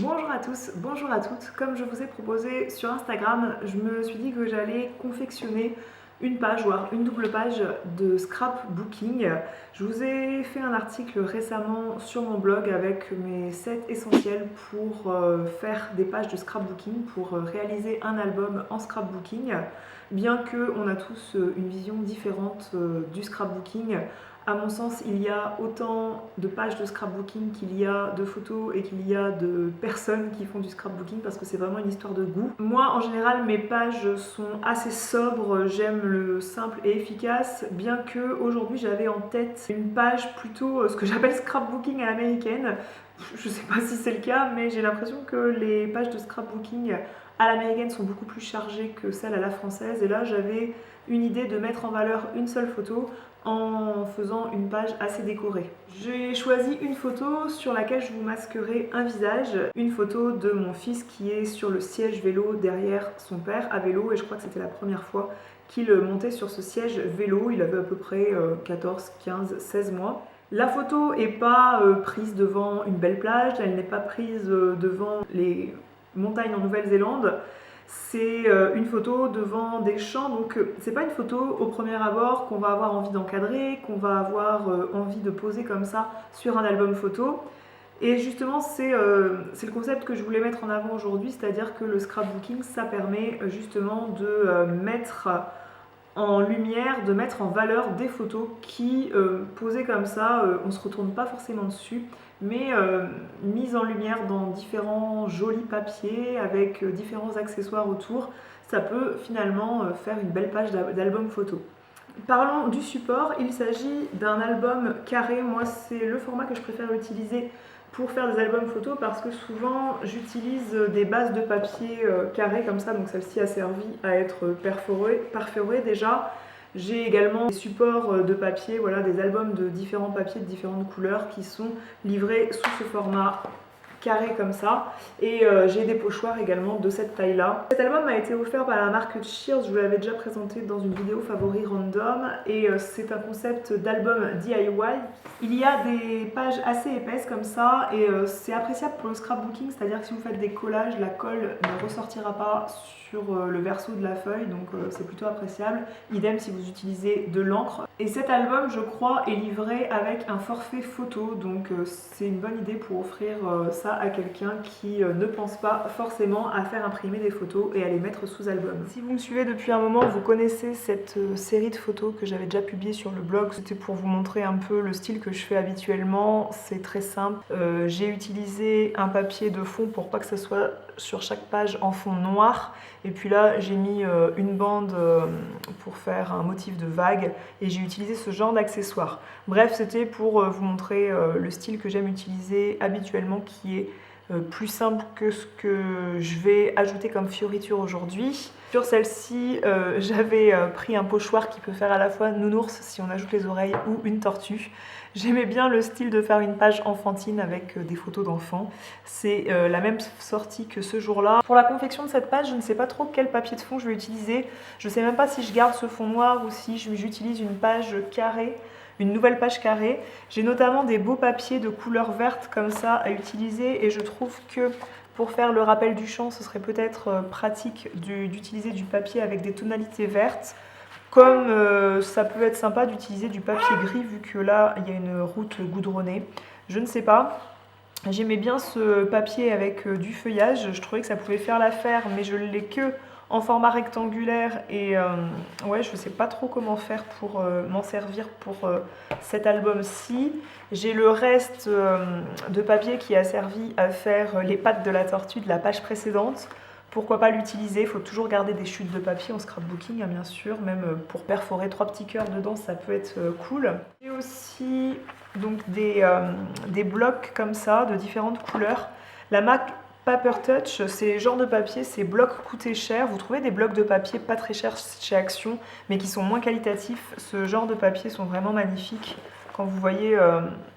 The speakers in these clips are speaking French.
Bonjour à tous, bonjour à toutes. Comme je vous ai proposé sur Instagram, je me suis dit que j'allais confectionner une page, voire une double page de scrapbooking. Je vous ai fait un article récemment sur mon blog avec mes 7 essentiels pour faire des pages de scrapbooking, pour réaliser un album en scrapbooking. Bien qu'on a tous une vision différente du scrapbooking, à mon sens, il y a autant de pages de scrapbooking qu'il y a de photos et qu'il y a de personnes qui font du scrapbooking parce que c'est vraiment une histoire de goût. Moi, en général, mes pages sont assez sobres, j'aime le simple et efficace, bien que aujourd'hui j'avais en tête une page plutôt ce que j'appelle scrapbooking à l'américaine. Je sais pas si c'est le cas, mais j'ai l'impression que les pages de scrapbooking à l'américaine sont beaucoup plus chargées que celles à la française. Et là, j'avais une idée de mettre en valeur une seule photo en faisant une page assez décorée. J'ai choisi une photo sur laquelle je vous masquerai un visage, une photo de mon fils qui est sur le siège vélo derrière son père à vélo, et je crois que c'était la première fois qu'il montait sur ce siège vélo. Il avait à peu près 14, 15, 16 mois. La photo n'est pas prise devant une belle plage, elle n'est pas prise devant les montagnes en Nouvelle-Zélande. C'est une photo devant des champs, donc c'est pas une photo au premier abord qu'on va avoir envie d'encadrer, qu'on va avoir envie de poser comme ça sur un album photo. Et justement, c'est le concept que je voulais mettre en avant aujourd'hui, c'est-à-dire que le scrapbooking, ça permet justement de mettre en lumière, de mettre en valeur des photos qui, posées comme ça, on ne se retourne pas forcément dessus, mais mises en lumière dans différents jolis papiers, avec différents accessoires autour, ça peut finalement faire une belle page d'album photo. Parlons du support, il s'agit d'un album carré. Moi, c'est le format que je préfère utiliser pour faire des albums photos parce que souvent j'utilise des bases de papier carrées comme ça, donc celle-ci a servi à être perforée déjà. J'ai également des supports de papier, voilà, des albums de différents papiers de différentes couleurs qui sont livrés sous ce format carré comme ça, et j'ai des pochoirs également de cette taille là. Cet album m'a été offert par la marque Cheers, je vous l'avais déjà présenté dans une vidéo favori random, et c'est un concept d'album DIY. Il y a des pages assez épaisses comme ça, et c'est appréciable pour le scrapbooking, c'est-à-dire que si vous faites des collages, la colle ne ressortira pas sur le verso de la feuille, donc c'est plutôt appréciable. Idem si vous utilisez de l'encre. Et cet album, je crois, est livré avec un forfait photo, donc c'est une bonne idée pour offrir ça à quelqu'un qui ne pense pas forcément à faire imprimer des photos et à les mettre sous album. Si vous me suivez depuis un moment, vous connaissez cette série de photos que j'avais déjà publiée sur le blog. C'était pour vous montrer un peu le style que je fais habituellement. C'est très simple. J'ai utilisé un papier de fond pour pas que ça soit sur chaque page en fond noir. Et puis là, j'ai mis une bande pour faire un motif de vague et j'ai utilisé ce genre d'accessoires. Bref, c'était pour vous montrer le style que j'aime utiliser habituellement, qui est plus simple que ce que je vais ajouter comme fioriture aujourd'hui. Sur celle-ci, j'avais pris un pochoir qui peut faire à la fois nounours si on ajoute les oreilles ou une tortue. J'aimais bien le style de faire une page enfantine avec des photos d'enfants. C'est la même sortie que ce jour-là. Pour la confection de cette page, je ne sais pas trop quel papier de fond je vais utiliser. Je ne sais même pas si je garde ce fond noir ou si j'utilise une page carrée, une nouvelle page carrée. J'ai notamment des beaux papiers de couleur verte comme ça à utiliser, et je trouve que pour faire le rappel du chant, ce serait peut-être pratique d'utiliser du papier avec des tonalités vertes. Comme ça peut être sympa d'utiliser du papier gris vu que là il y a une route goudronnée. Je ne sais pas. J'aimais bien ce papier avec du feuillage. Je trouvais que ça pouvait faire l'affaire, mais je l'ai que en format rectangulaire et ouais, je ne sais pas trop comment faire pour m'en servir pour cet album-ci. J'ai le reste de papier qui a servi à faire les pattes de la tortue de la page précédente. Pourquoi pas l'utiliser? Il faut toujours garder des chutes de papier en scrapbooking, hein, bien sûr. Même pour perforer 3 petits cœurs dedans, ça peut être cool. J'ai aussi donc des blocs comme ça, de différentes couleurs. La marque Paper Touch, c'est le genre de papier, ces blocs coûtaient cher. Vous trouvez des blocs de papier pas très chers chez Action, mais qui sont moins qualitatifs. Ce genre de papier sont vraiment magnifiques. Quand vous voyez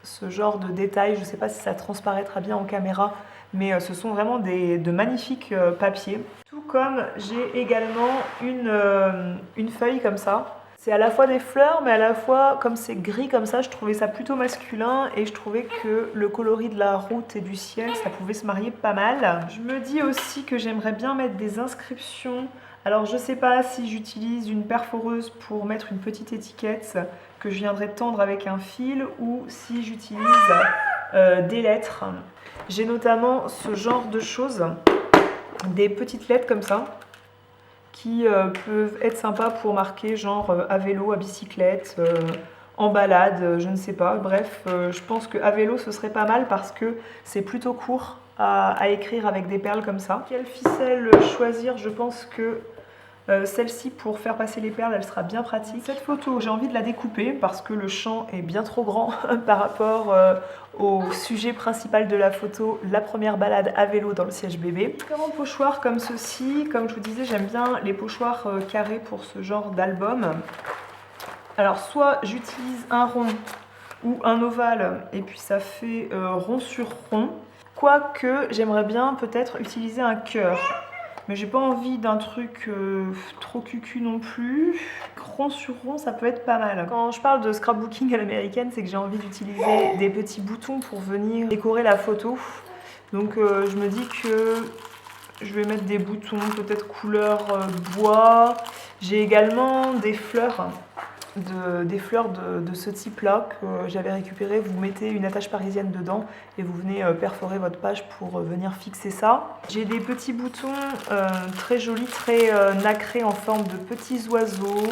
ce genre de détails, je ne sais pas si ça transparaîtra bien en caméra, mais ce sont vraiment de magnifiques papiers. Tout comme j'ai également une feuille comme ça. C'est à la fois des fleurs, mais à la fois, comme c'est gris comme ça, je trouvais ça plutôt masculin et je trouvais que le coloris de la route et du ciel, ça pouvait se marier pas mal. Je me dis aussi que j'aimerais bien mettre des inscriptions. Alors je sais pas si j'utilise une perforeuse pour mettre une petite étiquette que je viendrai tendre avec un fil ou si j'utilise des lettres. J'ai notamment ce genre de choses, des petites lettres comme ça, qui peuvent être sympas pour marquer genre à vélo, à bicyclette, en balade, je ne sais pas. Bref, je pense qu'à vélo ce serait pas mal parce que c'est plutôt court à écrire avec des perles comme ça. Quelle ficelle choisir? Je pense que celle-ci pour faire passer les perles, elle sera bien pratique. Cette photo, j'ai envie de la découper parce que le champ est bien trop grand par rapport au sujet principal de la photo, la première balade à vélo dans le siège bébé. Différents pochoirs comme ceci, comme je vous disais, j'aime bien les pochoirs carrés pour ce genre d'album. Alors soit j'utilise un rond ou un ovale et puis ça fait rond sur rond, quoique j'aimerais bien peut-être utiliser un cœur. Mais j'ai pas envie d'un truc trop cucu non plus. Rond sur rond, ça peut être pas mal. Quand je parle de scrapbooking à l'américaine, c'est que j'ai envie d'utiliser des petits boutons pour venir décorer la photo. Donc je me dis que je vais mettre des boutons, peut-être couleur bois. J'ai également des fleurs. De ce type-là que j'avais récupéré. Vous mettez une attache parisienne dedans et vous venez perforer votre page pour venir fixer ça. J'ai des petits boutons très jolis, très nacrés en forme de petits oiseaux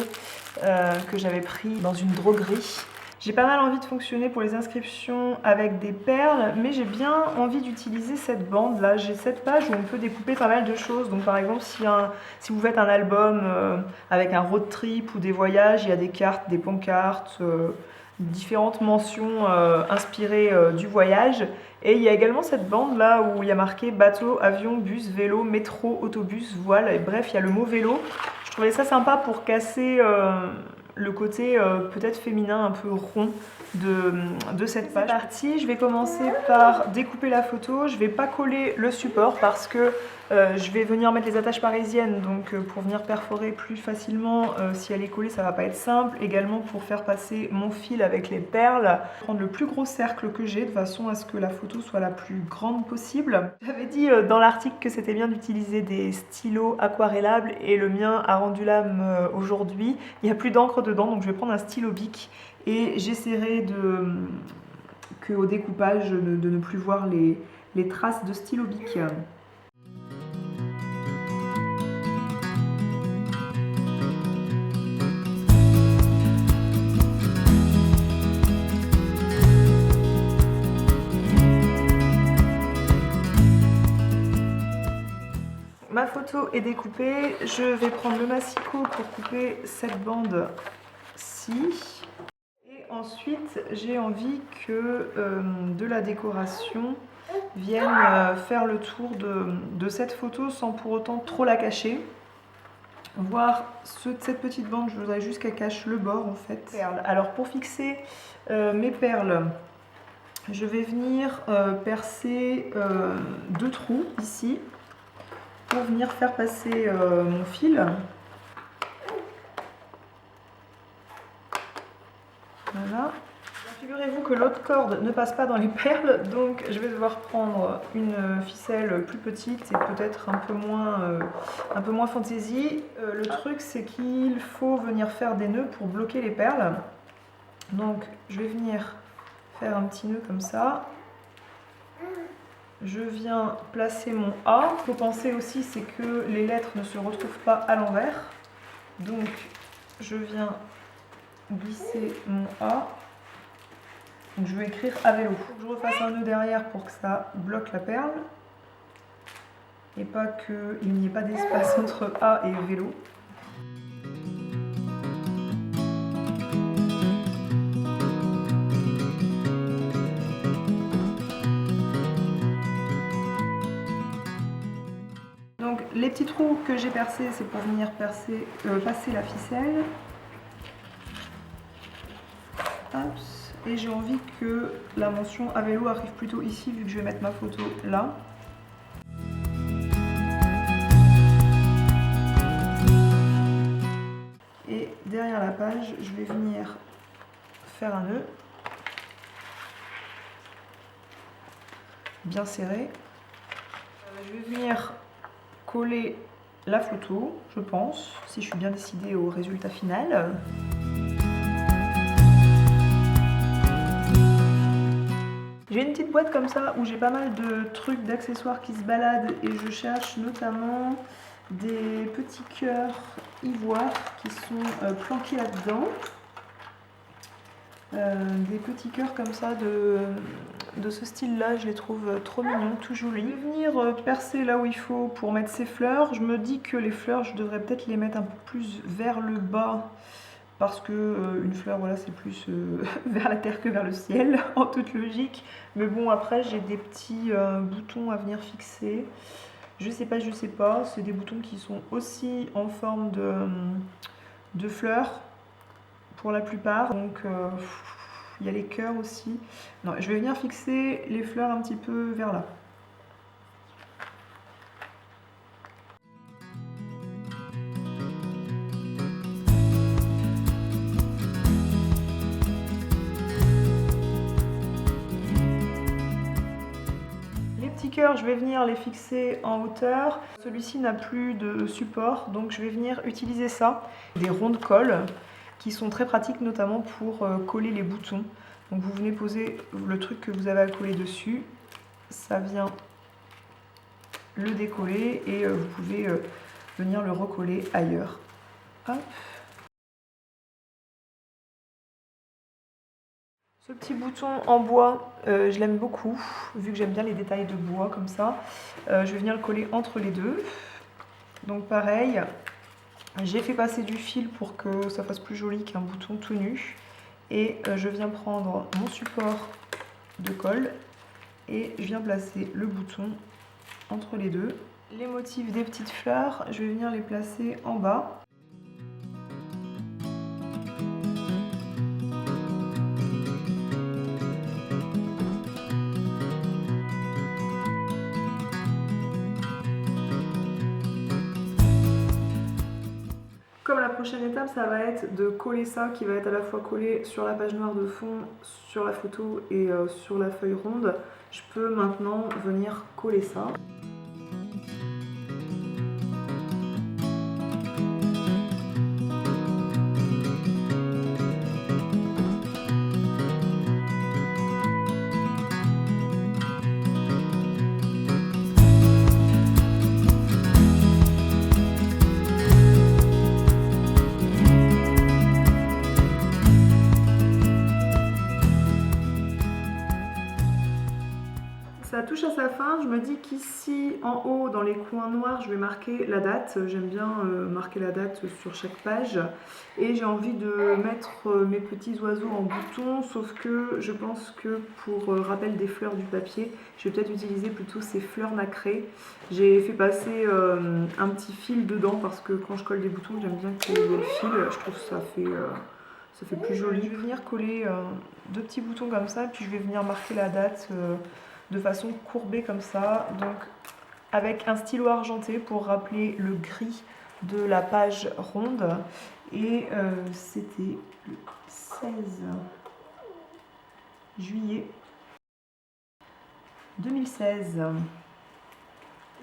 que j'avais pris dans une droguerie. J'ai pas mal envie de fonctionner pour les inscriptions avec des perles, mais j'ai bien envie d'utiliser cette bande là. J'ai cette page où on peut découper pas mal de choses. Donc par exemple, si vous faites un album avec un road trip ou des voyages, il y a des cartes, des pancartes, différentes mentions inspirées du voyage. Et il y a également cette bande là où il y a marqué bateau, avion, bus, vélo, métro, autobus, voile. Et bref, il y a le mot vélo. Je trouvais ça sympa pour casser le côté peut-être féminin un peu rond de cette page. C'est parti, je vais commencer par découper la photo. Je vais pas coller le support parce que je vais venir mettre les attaches parisiennes, donc pour venir perforer plus facilement. Si elle est collée, ça va pas être simple. Également pour faire passer mon fil avec les perles. Prendre le plus gros cercle que j'ai de façon à ce que la photo soit la plus grande possible. J'avais dit dans l'article que c'était bien d'utiliser des stylos aquarellables et le mien a rendu l'âme aujourd'hui. Il n'y a plus d'encre dedans, donc je vais prendre un stylo bic et j'essaierai qu'au découpage de ne plus voir les traces de stylo bic. Ma photo est découpée, je vais prendre le massicot pour couper cette bande-ci. Et ensuite, j'ai envie que de la décoration vienne faire le tour de cette photo sans pour autant trop la cacher. Voir cette petite bande, je voudrais juste qu'elle cache le bord en fait. Alors pour fixer mes perles, je vais venir percer 2 trous ici. Pour venir faire passer mon fil. Voilà. Figurez-vous que l'autre corde ne passe pas dans les perles, donc je vais devoir prendre une ficelle plus petite et peut-être un peu moins fantaisie. Le truc, c'est qu'il faut venir faire des nœuds pour bloquer les perles. Donc je vais venir faire un petit nœud comme ça. Je viens placer mon A. Il faut penser aussi, c'est que les lettres ne se retrouvent pas à l'envers. Donc, je viens glisser mon A. Donc, je vais écrire à vélo. Il faut que je refasse un nœud derrière pour que ça bloque la perle. Et pas qu'il n'y ait pas d'espace entre A et vélo. Donc les petits trous que j'ai percés, c'est pour venir passer la ficelle. Hop. Et j'ai envie que la mention à vélo arrive plutôt ici, vu que je vais mettre ma photo là. Et derrière la page, je vais venir faire un nœud bien serré. Je vais venir coller la photo, je pense, si je suis bien décidée au résultat final. J'ai une petite boîte comme ça où j'ai pas mal de trucs, d'accessoires qui se baladent et je cherche notamment des petits cœurs ivoire qui sont planqués là-dedans. Des petits cœurs comme ça de ce style-là, je les trouve trop mignons, tout jolis. Je vais venir percer là où il faut pour mettre ces fleurs. Je me dis que les fleurs, je devrais peut-être les mettre un peu plus vers le bas parce que une fleur, voilà, c'est plus vers la terre que vers le ciel, en toute logique. Mais bon, après, j'ai des petits boutons à venir fixer. Je sais pas, c'est des boutons qui sont aussi en forme de fleurs pour la plupart. Donc, il y a les cœurs aussi. Non, je vais venir fixer les fleurs un petit peu vers là. Cœur, je vais venir les fixer en hauteur. Celui-ci n'a plus de support, donc je vais venir utiliser ça. Des ronds de colle qui sont très pratiques, notamment pour coller les boutons. Donc vous venez poser le truc que vous avez à coller dessus, ça vient le décoller et vous pouvez venir le recoller ailleurs. Hop. Ce petit bouton en bois, je l'aime beaucoup, vu que j'aime bien les détails de bois comme ça. Je vais venir le coller entre les deux. Donc pareil, j'ai fait passer du fil pour que ça fasse plus joli qu'un bouton tout nu. Et je viens prendre mon support de colle et je viens placer le bouton entre les deux. Les motifs des petites fleurs, je vais venir les placer en bas. Comme la prochaine étape, ça va être de coller ça, qui va être à la fois collé sur la page noire de fond, sur la photo et sur la feuille ronde. Je peux maintenant venir coller ça. Ça touche à sa fin, je me dis qu'ici en haut dans les coins noirs je vais marquer la date, j'aime bien marquer la date sur chaque page et j'ai envie de mettre mes petits oiseaux en bouton, sauf que je pense que pour rappel des fleurs du papier je vais peut-être utiliser plutôt ces fleurs nacrées. J'ai fait passer un petit fil dedans parce que quand je colle des boutons j'aime bien qu'il y ait le fil, je trouve que ça fait plus joli. Je vais venir coller deux petits boutons comme ça puis je vais venir marquer la date de façon courbée comme ça, donc avec un stylo argenté pour rappeler le gris de la page ronde. Et c'était le 16 juillet 2016.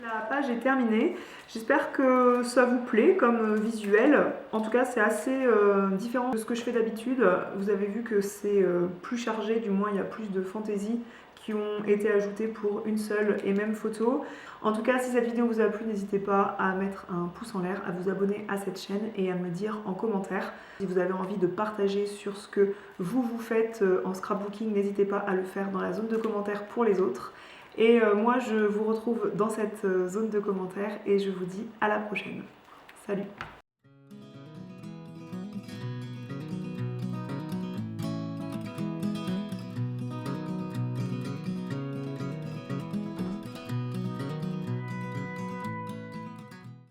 La page est terminée, j'espère que ça vous plaît comme visuel. En tout cas c'est assez différent de ce que je fais d'habitude. Vous avez vu que c'est plus chargé, du moins il y a plus de fantaisie qui ont été ajoutées pour une seule et même photo. En tout cas si cette vidéo vous a plu, n'hésitez pas à mettre un pouce en l'air, à vous abonner à cette chaîne et à me dire en commentaire si vous avez envie de partager sur ce que vous faites en scrapbooking. N'hésitez pas à le faire dans la zone de commentaires pour les autres. Et moi je vous retrouve dans cette zone de commentaires et je vous dis à la prochaine. Salut!